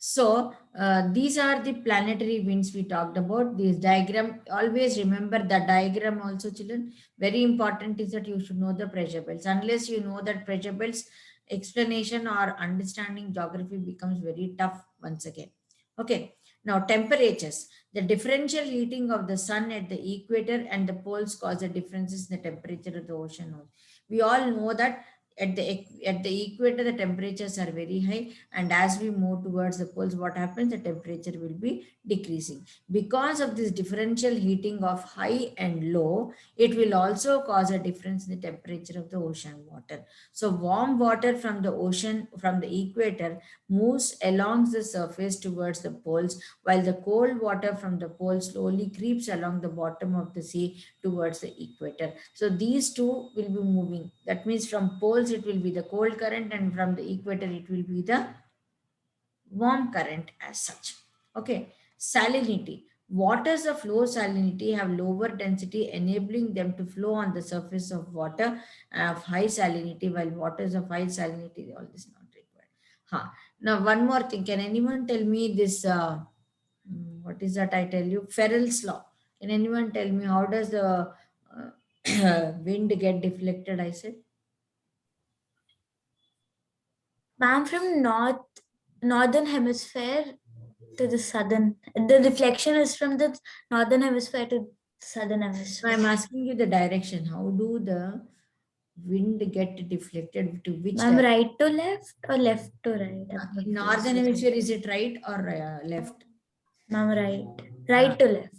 So these are the planetary winds we talked about. This diagram, always remember the diagram also, children. Very important is that you should know the pressure belts. Unless you know that pressure belts, explanation or understanding geography becomes very tough once again. Okay. Now temperatures. The differential heating of the sun at the equator and the poles cause the differences in the temperature of the ocean. We all know that at the equator the temperatures are very high, and as we move towards the poles, what happens, the temperature will be decreasing. Because of this differential heating of high and low, it will also cause a difference in the temperature of the ocean water. So warm water from the ocean, from the equator, moves along the surface towards the poles, while the cold water from the poles slowly creeps along the bottom of the sea towards the equator. So these two will be moving. That means from poles it will be the cold current, and from the equator it will be the warm current as such. Okay, salinity. Waters of low salinity have lower density, enabling them to flow on the surface of water of high salinity, while waters of high salinity, all this not required. Huh. Now, one more thing. Can anyone tell me this? What is that? I tell you, Ferrell's law. Can anyone tell me how does the wind get deflected? I said. Ma'am, from northern hemisphere to the southern. The reflection is from the northern hemisphere to southern No, hemisphere. I'm asking you the direction. How do the wind get deflected to which Ma'am, direction? right to left or left to right? I'm In northern confused. hemisphere, is it right or left? Ma'am, right. Ah, Right to left.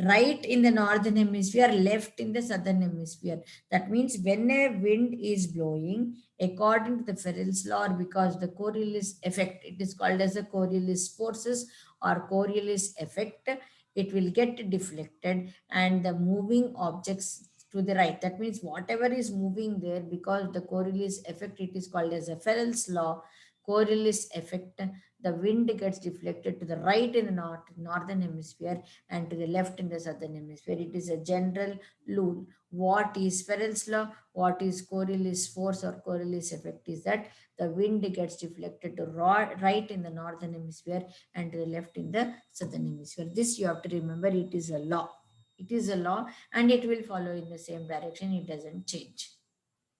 right in the northern hemisphere, left in the southern hemisphere. That means when a wind is blowing, according to the Ferrell's law, or because the Coriolis effect, it is called as the Coriolis forces or Coriolis effect, it will get deflected and the moving objects to the right. That means whatever is moving there, because the Coriolis effect, it is called as a Ferrell's law, Coriolis effect, the wind gets deflected to the right in the northern hemisphere and to the left in the southern hemisphere. It is a general rule. What is Ferrell's law? What is Coriolis force or Coriolis effect? Is that the wind gets deflected to right in the northern hemisphere and to the left in the southern hemisphere. This you have to remember. It is a law. It is a law, and it will follow in the same direction. It doesn't change.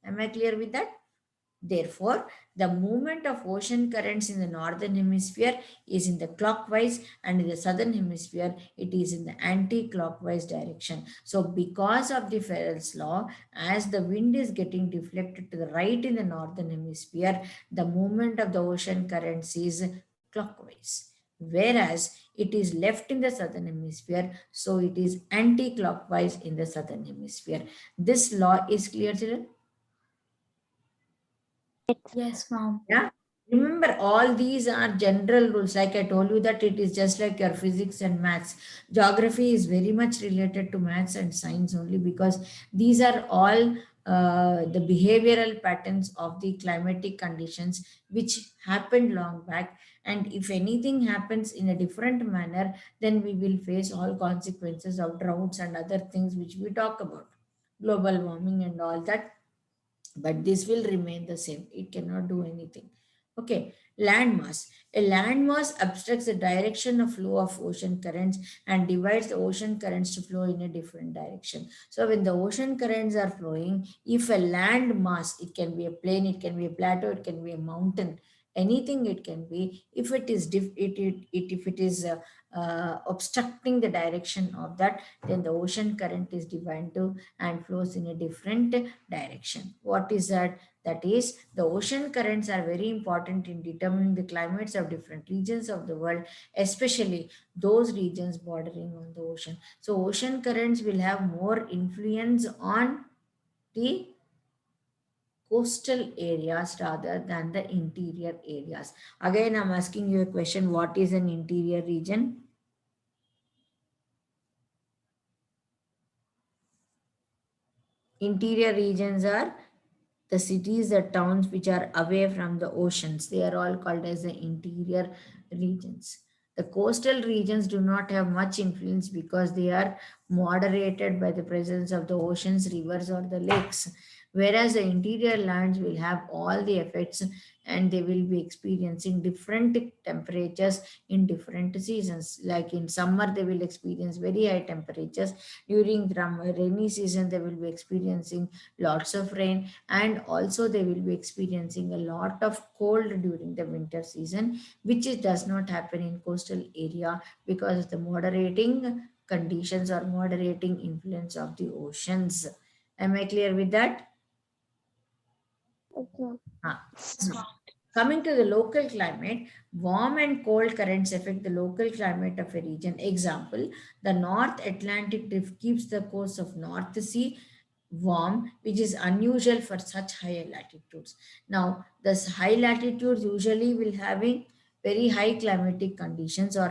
Am I clear with that? Therefore, the movement of ocean currents in the northern hemisphere is in the clockwise, and in the southern hemisphere it is in the anti-clockwise direction. So because of the Ferrell's law, as the wind is getting deflected to the right in the northern hemisphere, the movement of the ocean currents is clockwise. Whereas it is left in the southern hemisphere, so it is anti-clockwise in the southern hemisphere. This law is clear, children? Yes, ma'am. Yeah. Remember, all these are general rules. Like I told you that it is just like your physics and maths. Geography is very much related to maths and science only, because these are all the behavioral patterns of the climatic conditions which happened long back. And if anything happens in a different manner, then we will face all consequences of droughts and other things which we talk about, global warming and all that, but this will remain the same. It cannot do anything. Okay, landmass. A landmass obstructs the direction of flow of ocean currents and divides the ocean currents to flow in a different direction. So when the ocean currents are flowing, if a land mass, it can be a plain, it can be a plateau, it can be a mountain, anything it can be. If it is if it is obstructing the direction of that, then the ocean current is divided to and flows in a different direction. What is that? That is, the ocean currents are very important in determining the climates of different regions of the world, especially those regions bordering on the ocean. So, ocean currents will have more influence on the coastal areas rather than the interior areas. Again, I'm asking you a question: what is an interior region? Interior regions are the cities, the towns which are away from the oceans. They are all called as the interior regions. The coastal regions do not have much influence because they are moderated by the presence of the oceans, rivers, or the lakes. Whereas the interior lands will have all the effects, and they will be experiencing different temperatures in different seasons. Like in summer they will experience very high temperatures, during rainy season they will be experiencing lots of rain, and also they will be experiencing a lot of cold during the winter season, which does not happen in coastal area because of the moderating conditions or moderating influence of the oceans. Am I clear with that? Okay. Ah. Coming to the local climate, warm and cold currents affect the local climate of a region. Example, the North Atlantic drift keeps the coast of North Sea warm, which is unusual for such higher latitudes. Now, this high latitudes usually will having very high climatic conditions, or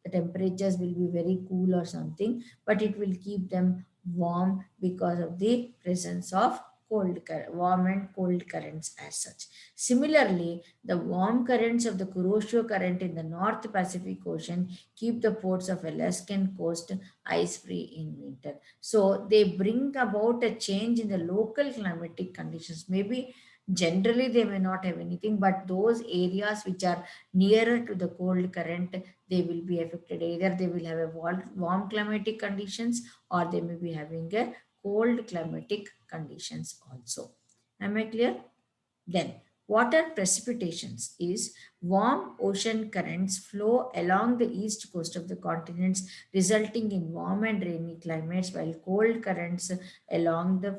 the temperatures will be very cool or something, but it will keep them warm because of the presence of warm and cold currents as such. Similarly, the warm currents of the Kuroshio Current in the North Pacific Ocean keep the ports of Alaskan coast ice-free in winter. So they bring about a change in the local climatic conditions. Maybe generally they may not have anything, but those areas which are nearer to the cold current, they will be affected. Either they will have a warm climatic conditions, or they may be having a cold climatic conditions also. Am I clear? Then, water precipitations is warm ocean currents flow along the east coast of the continents, resulting in warm and rainy climates, while cold currents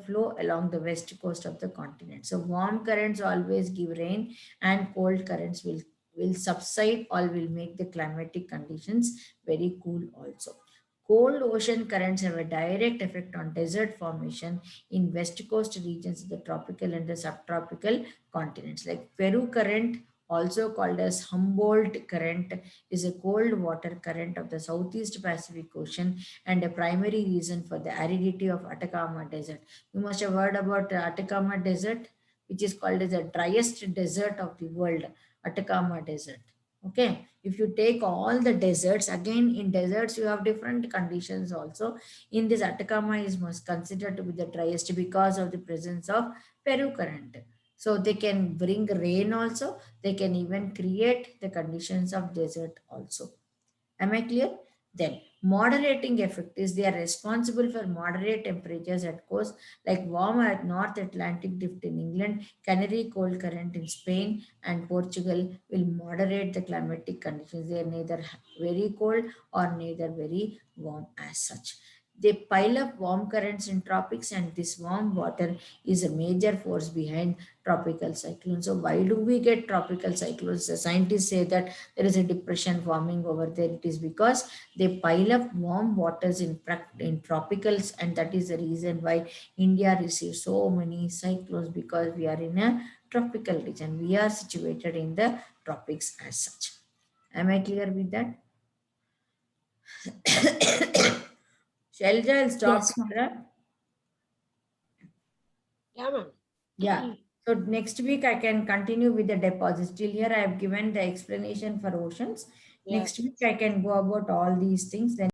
flow along the west coast of the continent. So, warm currents always give rain, and cold currents will subside or will make the climatic conditions very cool also. Cold ocean currents have a direct effect on desert formation in west coast regions of the tropical and the subtropical continents. Like Peru current, also called as Humboldt current, is a cold water current of the Southeast Pacific Ocean and a primary reason for the aridity of Atacama Desert. You must have heard about the Atacama Desert, which is called as the driest desert of the world, Atacama Desert. Okay, if you take all the deserts, again in deserts you have different conditions also. In this, Atacama is most considered to be the driest because of the presence of Peru current. So they can bring rain also, they can even create the conditions of desert also. Am I clear? Then moderating effect is they are responsible for moderate temperatures at coast, like warm at North Atlantic drift in England, Canary cold current in Spain and Portugal will moderate the climatic conditions. They are neither very cold or neither very warm as such. They pile up warm currents in tropics, and this warm water is a major force behind tropical cyclones. So why do we get tropical cyclones? The scientists say that there is a depression forming over there. It is because they pile up warm waters in tropicals, and that is the reason why India receives so many cyclones, because we are in a tropical region. We are situated in the tropics as such. Am I clear with that? Shelja, I'll stop Yes, ma'am. here. Yeah, ma'am. Yeah. So next week I can continue with the deposits. Till here I have given the explanation for oceans. Yeah. Next week I can go about all these things. Then